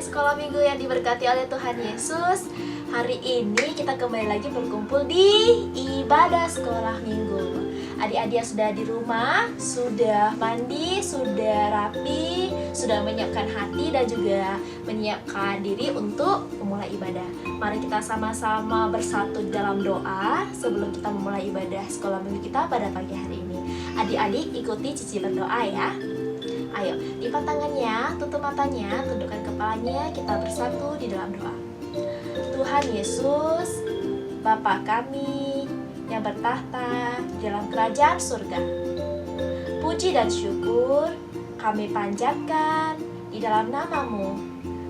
sekolah minggu yang diberkati oleh Tuhan Yesus. Hari ini kita kembali lagi berkumpul di ibadah sekolah minggu. Adik-adik yang sudah di rumah, sudah mandi, sudah rapi, sudah menyiapkan hati dan juga menyiapkan diri untuk memulai ibadah. Mari kita sama-sama bersatu dalam doa sebelum kita memulai ibadah sekolah minggu kita pada pagi hari ini. Adik-adik ikuti Cici berdoa ya. Ayo, lipat tangannya, tutup matanya, tundukkan kepalanya, kita bersatu di dalam doa. Tuhan Yesus, Bapa kami yang bertahta di dalam kerajaan surga, puji dan syukur kami panjatkan di dalam nama-Mu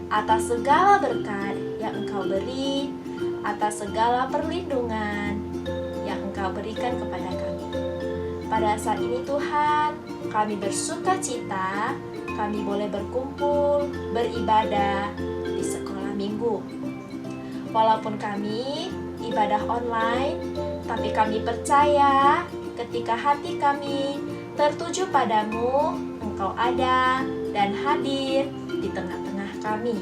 atas segala berkat yang Engkau beri, atas segala perlindungan yang Engkau berikan kepada kami. Pada saat ini Tuhan, kami bersuka cita, kami boleh berkumpul, beribadah di sekolah minggu. Walaupun kami ibadah online, tapi kami percaya ketika hati kami tertuju padamu, Engkau ada dan hadir di tengah-tengah kami.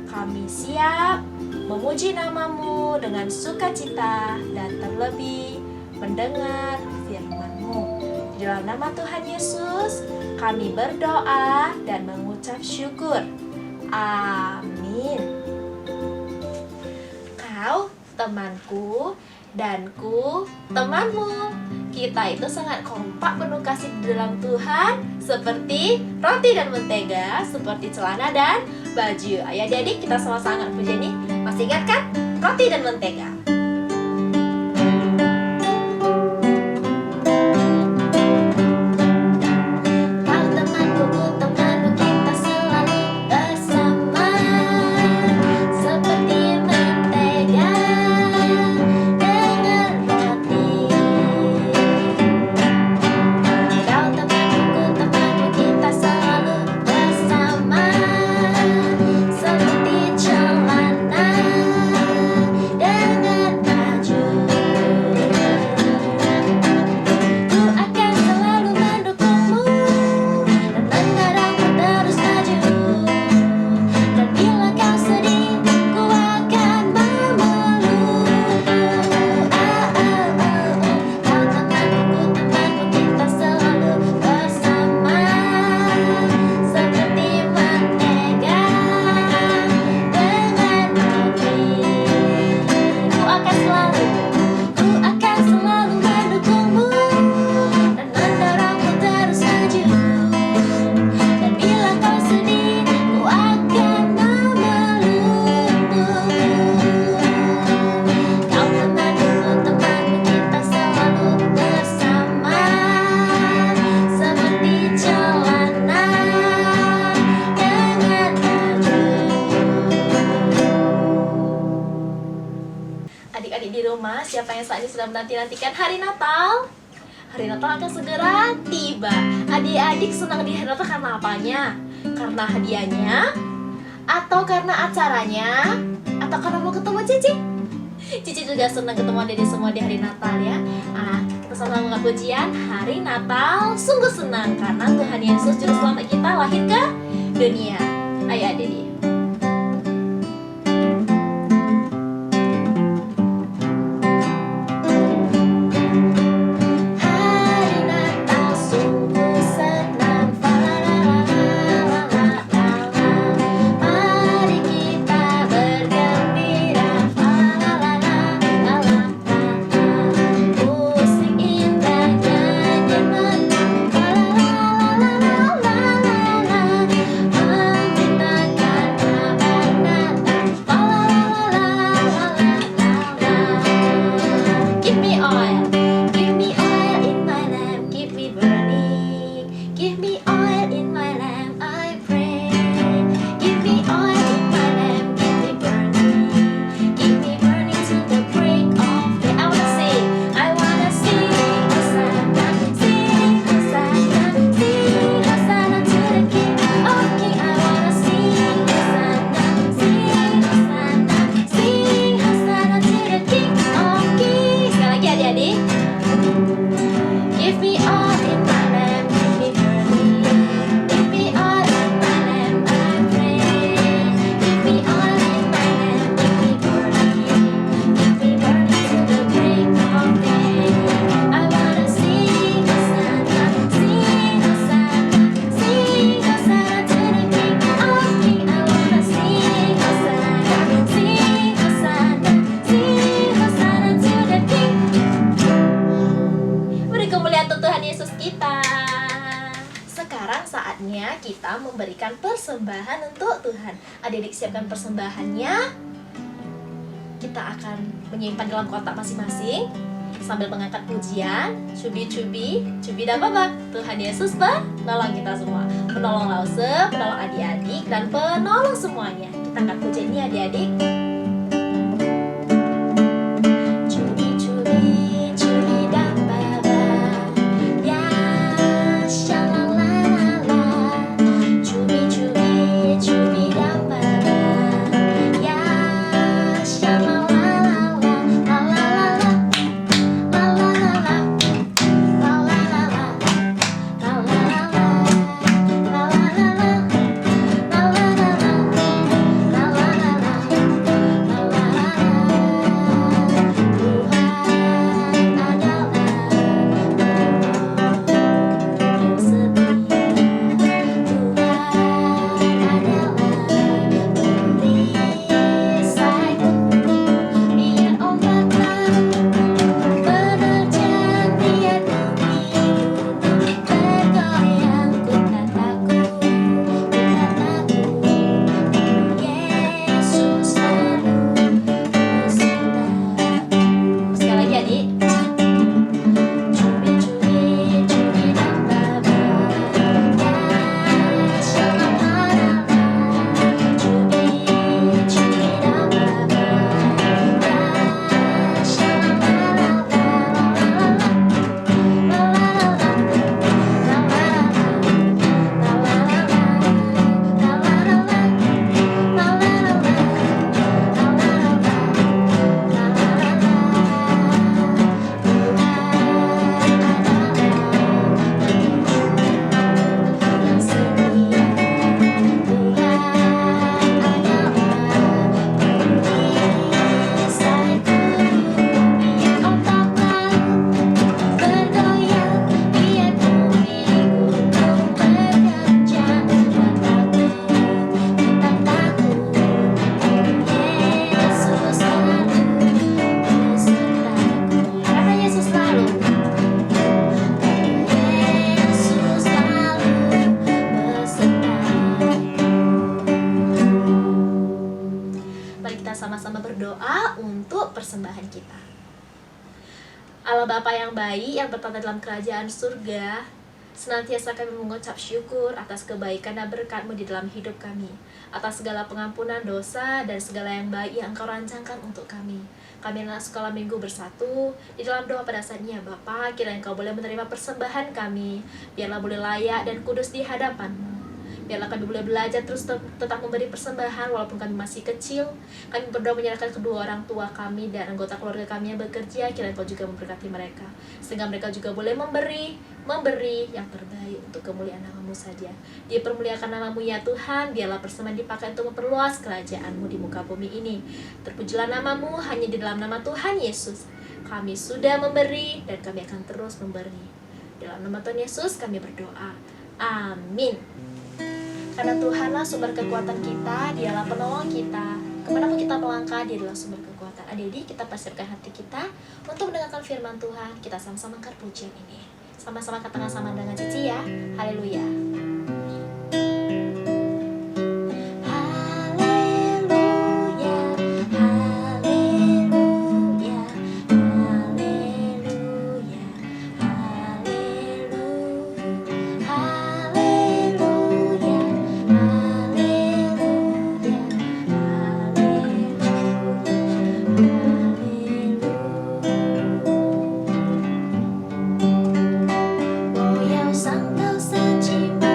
Kami siap memuji nama-Mu dengan sukacita dan terlebih mendengar firman-Mu. Di dalam nama Tuhan Yesus, kami berdoa dan mengucap syukur. Amin. Kau temanku, danku temanmu. Kita itu sangat kompak penuh kasih di dalam Tuhan, seperti roti dan mentega, seperti celana dan baju. Ayo adik-adik, kita sama-sama puji nih. Masih ingat kan? Roti dan mentega. Adik-adik di rumah, siapa yang saat ini sedang menanti-nantikan hari Natal? Hari Natal akan segera tiba. Adik-adik senang di hari Natal karena apanya? Karena hadiahnya? Atau karena acaranya? Atau karena mau ketemu Cici? Cici juga senang ketemu adik-adik semua di hari Natal ya. Kita sama mengucap pujian, hari Natal sungguh senang karena Tuhan Yesus Juru Selamat kita lahir ke dunia. Ayo adik-adik. Menciptakan memberikan persembahan untuk Tuhan. Adik-adik siapkan persembahannya. Kita akan menyimpan dalam kotak masing-masing sambil mengangkat pujian. Cubi-cubi, cubi dan babak. Tuhan Yesus menolong kita semua. Penolong Lause, penolong adik-adik, dan penolong semuanya. Kita angkat pujian ini adik-adik. Persembahan kita. Allah Bapa yang baik yang bertata dalam kerajaan surga, senantiasa kami mengucap syukur atas kebaikan dan berkat-Mu di dalam hidup kami, atas segala pengampunan dosa dan segala yang baik yang Engkau rancangkan untuk kami. Kami anak sekolah minggu bersatu di dalam doa pada saat ini ya Bapa, kiranya Engkau boleh menerima persembahan kami, biarlah boleh layak dan kudus di hadapan-Mu. Biarlah kami boleh belajar terus tetap memberi persembahan walaupun kami masih kecil. Kami berdoa menyerahkan kedua orang tua kami dan anggota keluarga kami yang bekerja. Kiranya Kau juga memberkati mereka, sehingga mereka juga boleh memberi yang terbaik untuk kemuliaan nama-Mu saja. Dipermuliakan nama-Mu ya Tuhan. Biarlah persembahan dipakai untuk memperluas kerajaan-Mu di muka bumi ini. Terpujilah nama-Mu hanya di dalam nama Tuhan Yesus. Kami sudah memberi dan kami akan terus memberi. Dalam nama Tuhan Yesus kami berdoa. Amin. Karena Tuhanlah sumber kekuatan kita, Dialah penolong kita. Kemanapun kita melangkah, Dia adalah sumber kekuatan. Adik-adik, kita persiapkan hati kita untuk mendengarkan firman Tuhan. Kita sama-sama angkat pujian ini. Sama-sama katakan sama dengan Cici ya. Haleluya. Sang tau sa chi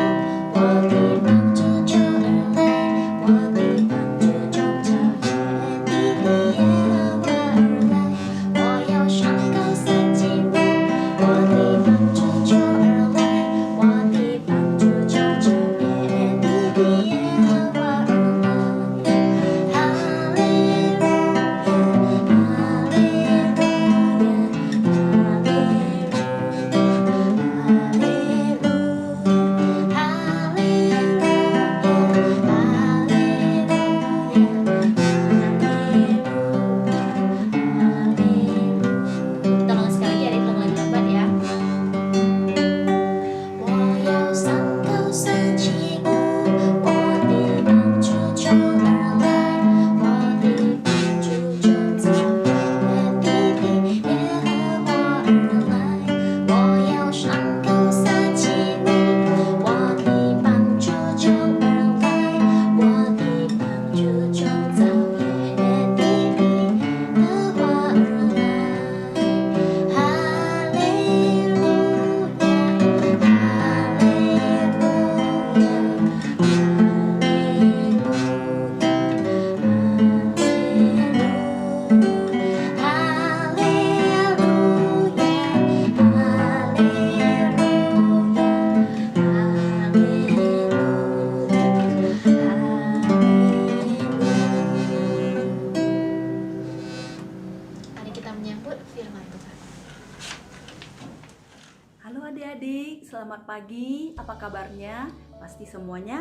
pagi, apa kabarnya? Pasti semuanya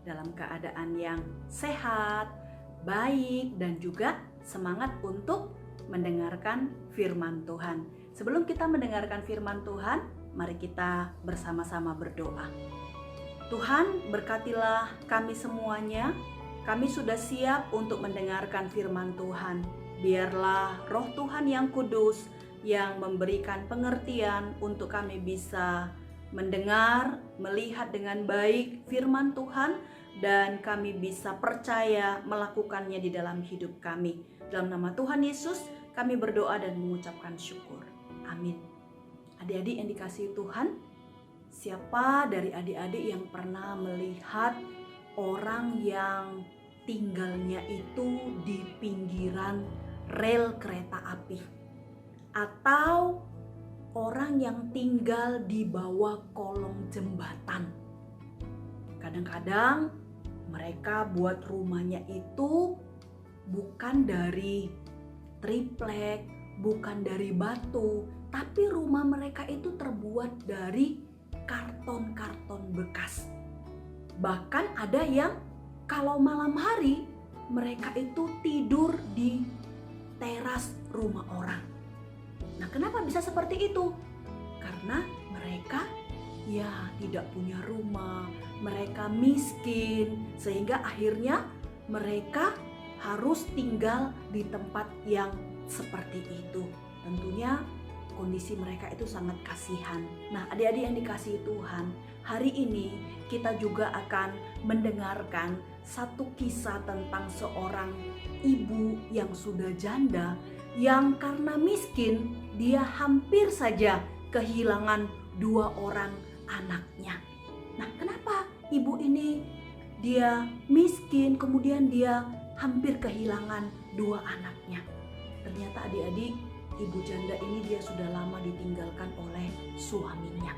dalam keadaan yang sehat, baik, dan juga semangat untuk mendengarkan firman Tuhan. Sebelum kita mendengarkan firman Tuhan, mari kita bersama-sama berdoa. Tuhan, berkatilah kami semuanya. Kami sudah siap untuk mendengarkan firman Tuhan. Biarlah Roh Tuhan yang kudus yang memberikan pengertian untuk kami bisa mendengar, melihat dengan baik firman Tuhan, dan kami bisa percaya melakukannya di dalam hidup kami. Dalam nama Tuhan Yesus, kami berdoa dan mengucapkan syukur. Amin. Adik-adik yang dikasihi Tuhan, siapa dari adik-adik yang pernah melihat orang yang tinggalnya itu di pinggiran rel kereta api? Atau orang yang tinggal di bawah kolong jembatan? Kadang-kadang mereka buat rumahnya itu bukan dari triplek, bukan dari batu, tapi rumah mereka itu terbuat dari karton-karton bekas. Bahkan ada yang kalau malam hari mereka itu tidur di teras rumah orang. Nah, kenapa bisa seperti itu? Karena mereka tidak punya rumah, mereka miskin, sehingga akhirnya mereka harus tinggal di tempat yang seperti itu. Tentunya kondisi mereka itu sangat kasihan. Nah, adik-adik yang dikasihi Tuhan, hari ini kita juga akan mendengarkan satu kisah tentang seorang ibu yang sudah janda, yang karena miskin dia hampir saja kehilangan 2 orang anaknya. Nah, kenapa ibu ini dia miskin kemudian dia hampir kehilangan 2 anaknya? Ternyata adik-adik, ibu janda ini dia sudah lama ditinggalkan oleh suaminya.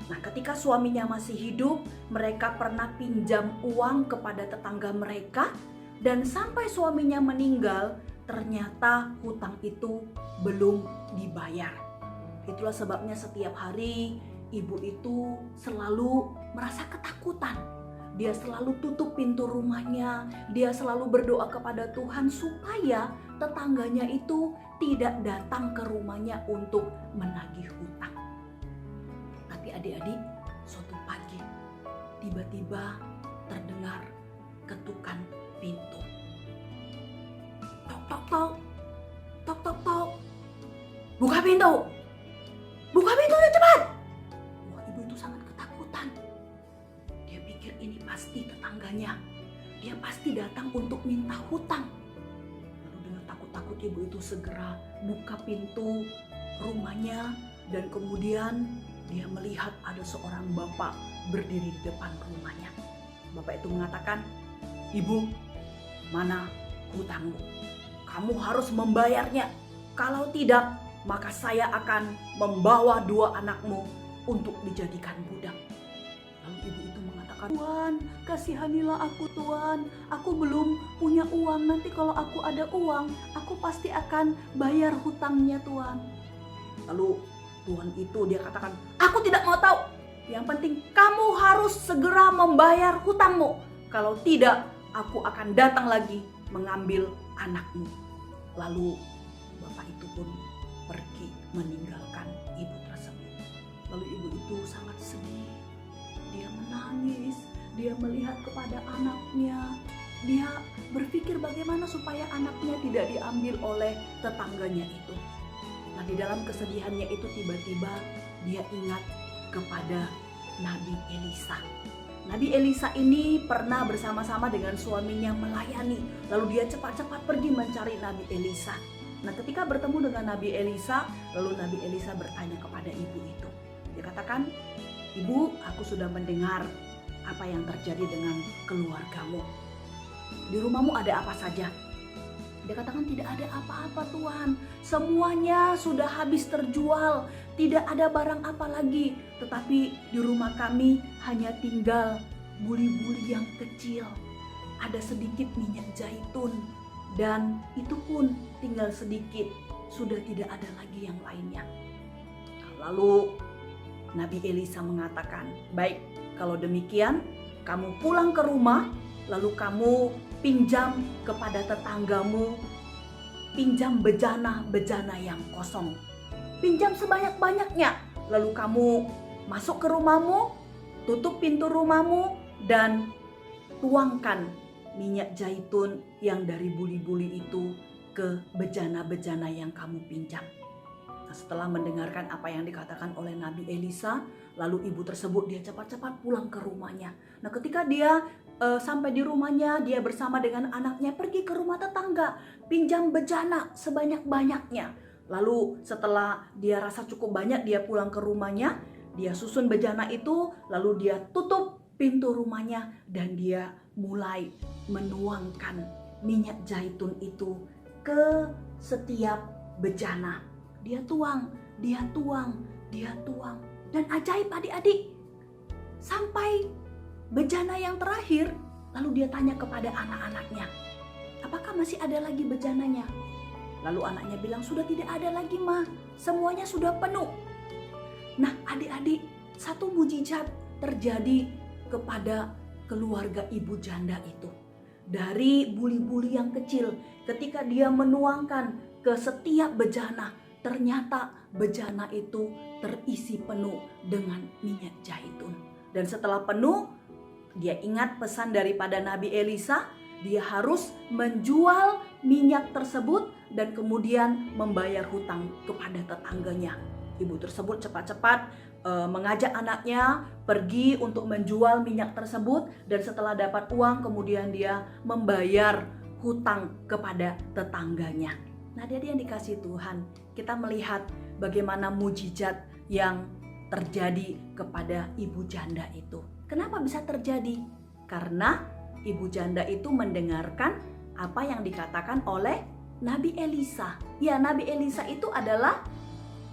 Nah, ketika suaminya masih hidup, mereka pernah pinjam uang kepada tetangga mereka, dan sampai suaminya meninggal, ternyata hutang itu belum dibayar. Itulah sebabnya setiap hari ibu itu selalu merasa ketakutan. Dia selalu tutup pintu rumahnya, dia selalu berdoa kepada Tuhan supaya tetangganya itu tidak datang ke rumahnya untuk menagih hutang. Tapi adik-adik, suatu pagi tiba-tiba terdengar ketukan pintu. Tok tok tok, tok tok tok, buka pintu, buka pintunya cepat. Wah, ibu itu sangat ketakutan. Dia pikir ini pasti tetangganya, dia pasti datang untuk minta hutang. Lalu dengan takut-takut ibu itu segera buka pintu rumahnya, dan kemudian dia melihat ada seorang bapak berdiri di depan rumahnya. Bapak itu mengatakan, "Ibu, mana hutangmu? Kamu harus membayarnya. Kalau tidak, maka saya akan membawa 2 anakmu untuk dijadikan budak." Lalu ibu itu mengatakan, "Tuan, kasihanilah aku Tuan. Aku belum punya uang. Nanti kalau aku ada uang, aku pasti akan bayar hutangnya Tuan." Lalu Tuan itu dia katakan, "Aku tidak mau tahu. Yang penting kamu harus segera membayar hutangmu. Kalau tidak, aku akan datang lagi mengambil anakmu." Lalu bapak itu pun pergi meninggalkan ibu tersebut. Lalu ibu itu sangat sedih. Dia menangis, dia melihat kepada anaknya. Dia berpikir bagaimana supaya anaknya tidak diambil oleh tetangganya itu. Nah, di dalam kesedihannya itu tiba-tiba dia ingat kepada Nabi Elisa. Nabi Elisa ini pernah bersama-sama dengan suaminya melayani. Lalu dia cepat-cepat pergi mencari Nabi Elisa. Nah, ketika bertemu dengan Nabi Elisa, lalu Nabi Elisa bertanya kepada ibu itu. Dia katakan, "Ibu, aku sudah mendengar apa yang terjadi dengan keluargamu. Di rumahmu ada apa saja?" Dia katakan, "Tidak ada apa-apa Tuhan. Semuanya sudah habis terjual. Tidak ada barang apa lagi. Tetapi di rumah kami hanya tinggal buli-buli yang kecil. Ada sedikit minyak zaitun. Dan itu pun tinggal sedikit. Sudah tidak ada lagi yang lainnya." Lalu Nabi Elisa mengatakan, "Baik, kalau demikian kamu pulang ke rumah, lalu kamu pinjam kepada tetanggamu, pinjam bejana-bejana yang kosong. Pinjam sebanyak-banyaknya, lalu kamu masuk ke rumahmu, tutup pintu rumahmu, dan tuangkan minyak zaitun yang dari buli-buli itu ke bejana-bejana yang kamu pinjam." Nah, setelah mendengarkan apa yang dikatakan oleh Nabi Elisa, lalu ibu tersebut dia cepat-cepat pulang ke rumahnya. Nah, ketika dia sampai di rumahnya, dia bersama dengan anaknya pergi ke rumah tetangga, pinjam bejana sebanyak-banyaknya. Lalu setelah dia rasa cukup banyak, dia pulang ke rumahnya, dia susun bejana itu, lalu dia tutup pintu rumahnya dan dia mulai menuangkan minyak zaitun itu ke setiap bejana. Dia tuang, dia tuang, dia tuang. Dan ajaib adik-adik, sampai bejana yang terakhir, lalu dia tanya kepada anak-anaknya, "Apakah masih ada lagi bejananya?" Lalu anaknya bilang, "Sudah tidak ada lagi, Ma. Semuanya sudah penuh." Nah, adik-adik, satu mujizat terjadi kepada keluarga ibu janda itu. Dari buli-buli yang kecil, ketika dia menuangkan ke setiap bejana, ternyata bejana itu terisi penuh dengan minyak zaitun. Dan setelah penuh, dia ingat pesan daripada Nabi Elisa, dia harus menjual minyak tersebut dan kemudian membayar hutang kepada tetangganya. Ibu tersebut cepat-cepat mengajak anaknya pergi untuk menjual minyak tersebut, dan setelah dapat uang kemudian dia membayar hutang kepada tetangganya. Nah, dia yang dikasih Tuhan, kita melihat bagaimana mujizat yang terjadi kepada ibu janda itu. Kenapa bisa terjadi? Karena ibu janda itu mendengarkan apa yang dikatakan oleh Nabi Elisa. Ya, Nabi Elisa itu adalah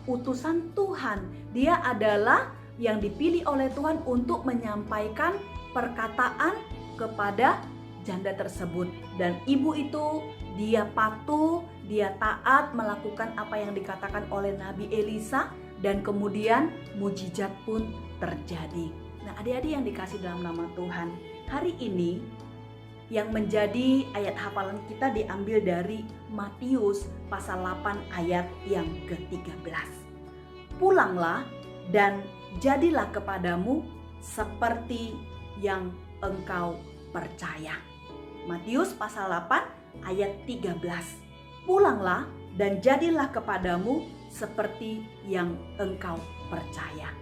utusan Tuhan. Dia adalah yang dipilih oleh Tuhan untuk menyampaikan perkataan kepada janda tersebut. Dan ibu itu dia patuh, dia taat melakukan apa yang dikatakan oleh Nabi Elisa, dan kemudian mujizat pun terjadi. Nah, adik-adik yang dikasih dalam nama Tuhan, hari ini yang menjadi ayat hafalan kita diambil dari Matius pasal 8 ayat yang ke-13. "Pulanglah dan jadilah kepadamu seperti yang engkau percaya." Matius pasal 8 ayat 13. "Pulanglah dan jadilah kepadamu seperti yang engkau percaya."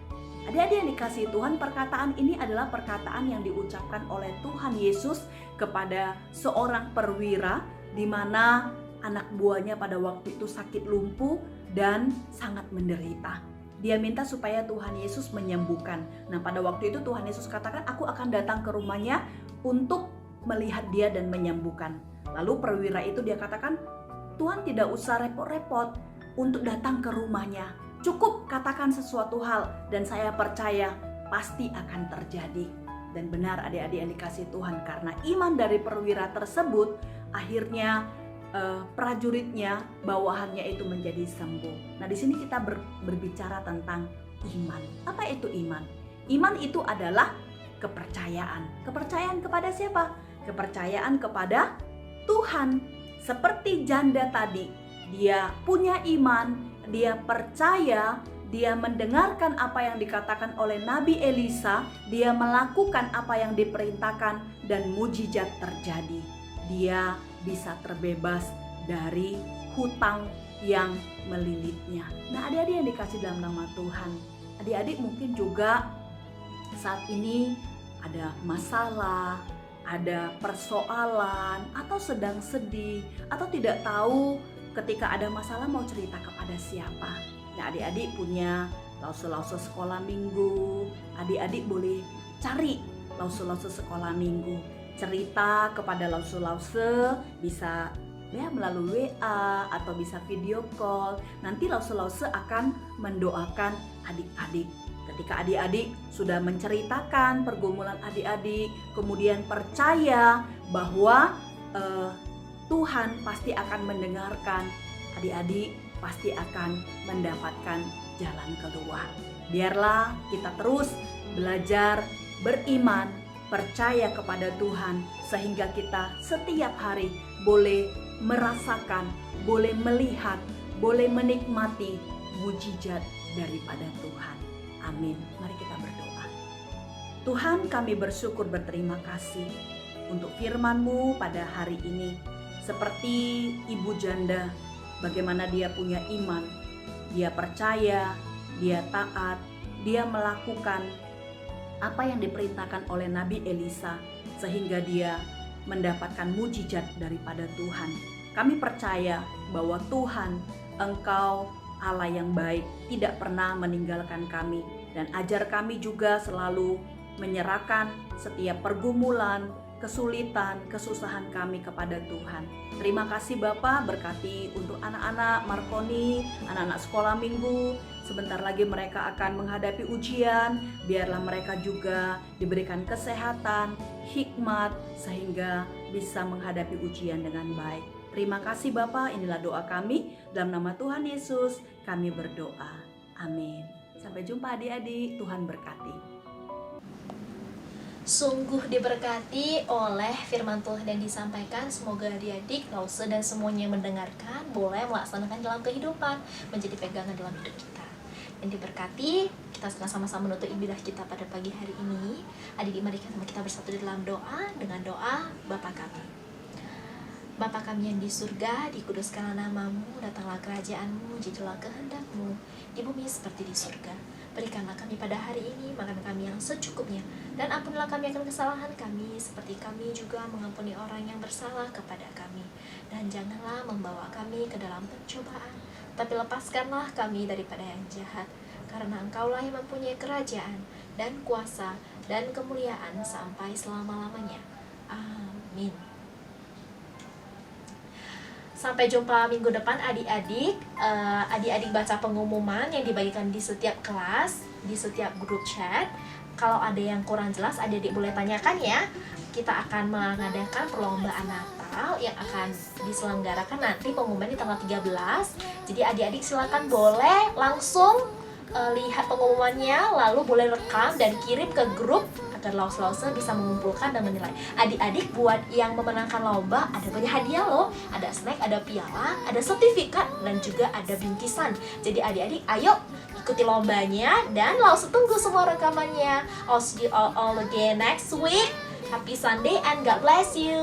Adik-adik yang dikasihi Tuhan, perkataan ini adalah perkataan yang diucapkan oleh Tuhan Yesus kepada seorang perwira, di mana anak buahnya pada waktu itu sakit lumpuh dan sangat menderita. Dia minta supaya Tuhan Yesus menyembuhkan. Nah, pada waktu itu Tuhan Yesus katakan, "Aku akan datang ke rumahnya untuk melihat dia dan menyembuhkan." Lalu perwira itu dia katakan, "Tuhan tidak usah repot-repot untuk datang ke rumahnya. Cukup katakan sesuatu hal dan saya percaya pasti akan terjadi." Dan benar adik-adik yang dikasih Tuhan, karena iman dari perwira tersebut, akhirnya prajuritnya, bawahannya itu menjadi sembuh. Nah, di sini kita berbicara tentang iman. Apa itu iman? Iman itu adalah kepercayaan. Kepercayaan kepada siapa? Kepercayaan kepada Tuhan. Seperti janda tadi, dia punya iman, dia percaya, dia mendengarkan apa yang dikatakan oleh Nabi Elisa, dia melakukan apa yang diperintahkan, dan mujizat terjadi. Dia bisa terbebas dari hutang yang melilitnya. Nah, adik-adik yang dikasih dalam nama Tuhan, adik-adik mungkin juga saat ini ada masalah, ada persoalan, atau sedang sedih, atau tidak tahu ketika ada masalah mau cerita kepada siapa. Nah, adik-adik punya lause-lause sekolah minggu, adik-adik boleh cari lause-lause sekolah minggu, cerita kepada lause-lause, bisa ya melalui WA atau bisa video call. Nanti lause-lause akan mendoakan adik-adik. Ketika adik-adik sudah menceritakan pergumulan adik-adik, kemudian percaya bahwa Tuhan pasti akan mendengarkan, adik-adik pasti akan mendapatkan jalan keluar. Biarlah kita terus belajar, beriman, percaya kepada Tuhan, sehingga kita setiap hari boleh merasakan, boleh melihat, boleh menikmati mujizat daripada Tuhan. Amin. Mari kita berdoa. Tuhan, kami bersyukur berterima kasih untuk firman-Mu pada hari ini. Seperti ibu janda, bagaimana dia punya iman, dia percaya, dia taat, dia melakukan apa yang diperintahkan oleh Nabi Elisa, sehingga dia mendapatkan mujizat daripada Tuhan. Kami percaya bahwa Tuhan, Engkau Allah yang baik, tidak pernah meninggalkan kami, dan ajar kami juga selalu menyerahkan setiap pergumulan, kesulitan, kesusahan kami kepada Tuhan. Terima kasih Bapa, berkati untuk anak-anak Markoni, anak-anak sekolah minggu. Sebentar lagi mereka akan menghadapi ujian, biarlah mereka juga diberikan kesehatan, hikmat, sehingga bisa menghadapi ujian dengan baik. Terima kasih Bapa, inilah doa kami. Dalam nama Tuhan Yesus kami berdoa. Amin. Sampai jumpa adik-adik, Tuhan berkati. Sungguh diberkati oleh firman Tuhan yang disampaikan. Semoga adik-adik, Lause dan semuanya yang mendengarkan boleh melaksanakan dalam kehidupan, menjadi pegangan dalam hidup kita. Dan diberkati, kita sama-sama menutup ibadah kita pada pagi hari ini. Adik-adik, mari kita bersatu dalam doa dengan doa Bapa kami. Bapa kami yang di surga, dikuduskanlah namamu, datanglah kerajaanmu, jadilah kehendak-mu di bumi seperti di surga. Berikanlah kami pada hari ini makan kami yang secukupnya, dan ampunilah kami akan kesalahan kami, seperti kami juga mengampuni orang yang bersalah kepada kami. Dan janganlah membawa kami ke dalam pencobaan, tapi lepaskanlah kami daripada yang jahat, karena Engkaulah yang mempunyai kerajaan, dan kuasa, dan kemuliaan sampai selama-lamanya. Amin. Sampai jumpa minggu depan adik-adik. Adik-adik baca pengumuman yang dibagikan di setiap kelas, di setiap grup chat. Kalau ada yang kurang jelas, adik-adik boleh tanyakan ya. Kita akan mengadakan perlombaan Natal yang akan diselenggarakan nanti pengumuman di tanggal 13. Jadi adik-adik silakan boleh langsung lihat pengumumannya, lalu boleh rekam dan kirim ke grup agar Lause bisa mengumpulkan dan menilai. Adik-adik buat yang memenangkan lomba ada banyak hadiah loh. Ada snack, ada piala, ada sertifikat, dan juga ada bingkisan. Jadi adik-adik ayo ikuti lombanya, dan Lause tunggu semua rekamannya. I'll see you all again next week. Happy Sunday and God bless you.